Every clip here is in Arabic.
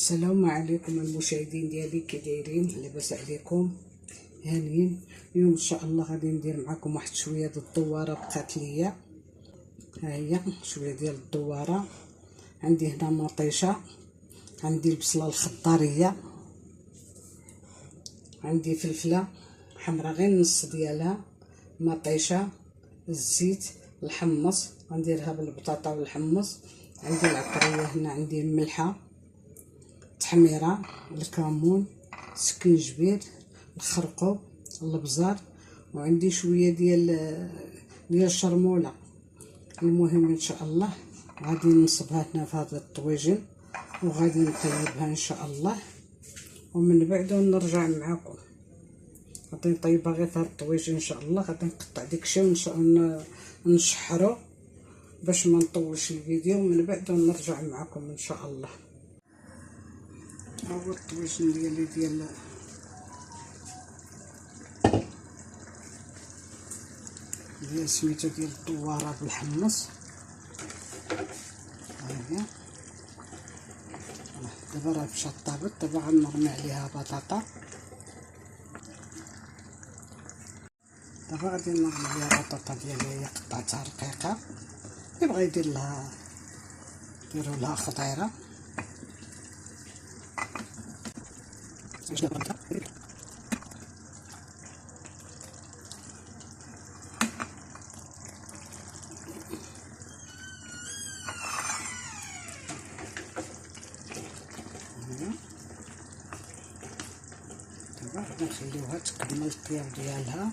السلام عليكم المشاهدين ديالي، كي دايرين؟ لاباس عليكم؟ هانيين. اليوم ان شاء الله غادي ندير معكم واحد شويه ديال الدواره بقات ليا. ها هي شويه ديال الدواره. عندي هنا مطيشه، عندي البصله الخضاريه، عندي فلفله حمراء غير نص ديالها، مطيشه، الزيت، الحمص غنديرها بالبطاطا والحمص، عندي العطريه هنا، عندي الملحه، التحميره، الكمون، السكنجبير، الخرقوب، الابزار، وعندي شويه ديال الشرموله. المهم ان شاء الله غادي نصبها هنا في هذا الطويجن وغادي نطيبها ان شاء الله، ومن بعد نرجع معكم. غادي نطيبها غير في هذا الطويجن ان شاء الله. غادي نقطع داكشي ونشحرو باش ما نطولش الفيديو، ومن بعد نرجع معكم ان شاء الله. ها هو الطويجن ديالي ديال سميتو ديال الدواره بالحمص. ها هي دابا راه مشات طابت، دابا غنرمي عليها بطاطا. دابا غادي نرمي عليها البطاطا ديالي، هي قطعتها رقيقه. اللي بغا يدير لها ديروا لها خضيره. دابا غادي نخليوها تكمل الطياب ديالها.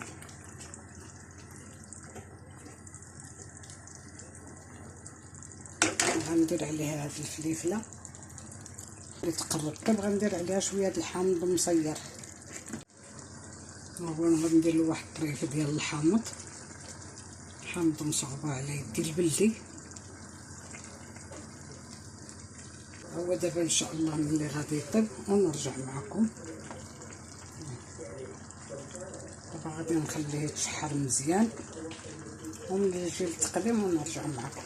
غندير عليها هاد الفليفله اللي تقرب، كنبغي ندير عليها شويه د الحامض مصير. هو غندير له واحد الطريف ديال الحامض مصعوبه على يدي البلدي. هو دابا ان شاء الله ملي غادي يطيب ونرجع معكم. دابا غادي نخليه يتشحر مزيان وملي يجي للتقديم ونرجع معكم.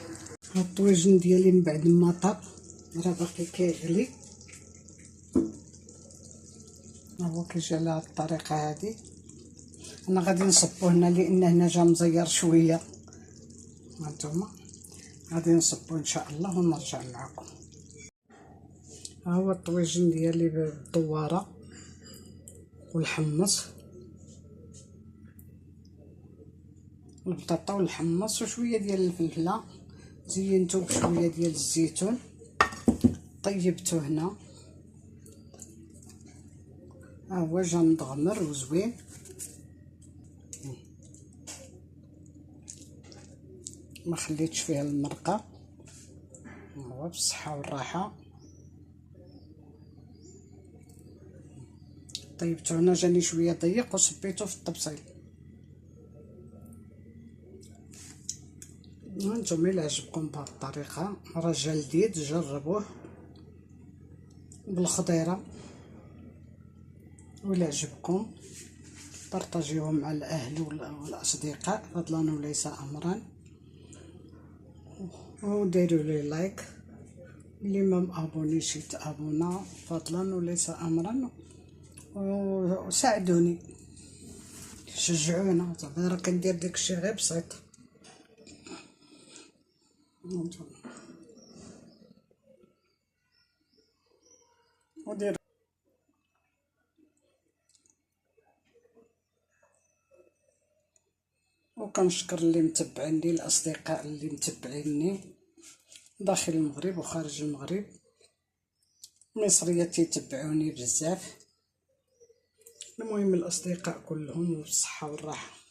هاد الطويجن ديالي من بعد ما طاب راه باقي كيغلي. هو كيجي على هاد الطريقه هادي. انا غادي نصبو هنا لان هنا جا مزير شويه، هانتوما غادي نصبو ان شاء الله ونرجع معكم. ها هو الطويجن ديالي بالدواره والحمص والبطاطا والحمص وشويه ديال الفلفله، زينتو بشويه ديال الزيتون، طيبته هنا. ها هو جا مدغمر وزوين. ما خليتش فيه المرقه. هو بالصحه والراحه. طيبته هنا جاني شويه ضيق وصبيته في الطبسيل. نتوما الا عجبكم بهذه الطريقه راه جا لذيذ، جربوه بالخضيره. ولا عجبكم بارطاجيوه مع الاهل والاصدقاء فضلا وليس امرا، وديروا لي لايك. اللي ما مابونيش يتابونا فضلا وليس امرا، وساعدوني شجعونا. زعما راه كندير داكشي غير بسيط. ودير وكنشكر اللي متبعيني، الاصدقاء اللي متبعيني داخل المغرب وخارج المغرب. المصريات تيتبعوني بزاف. المهم الاصدقاء كلهم بالصحه والراحه.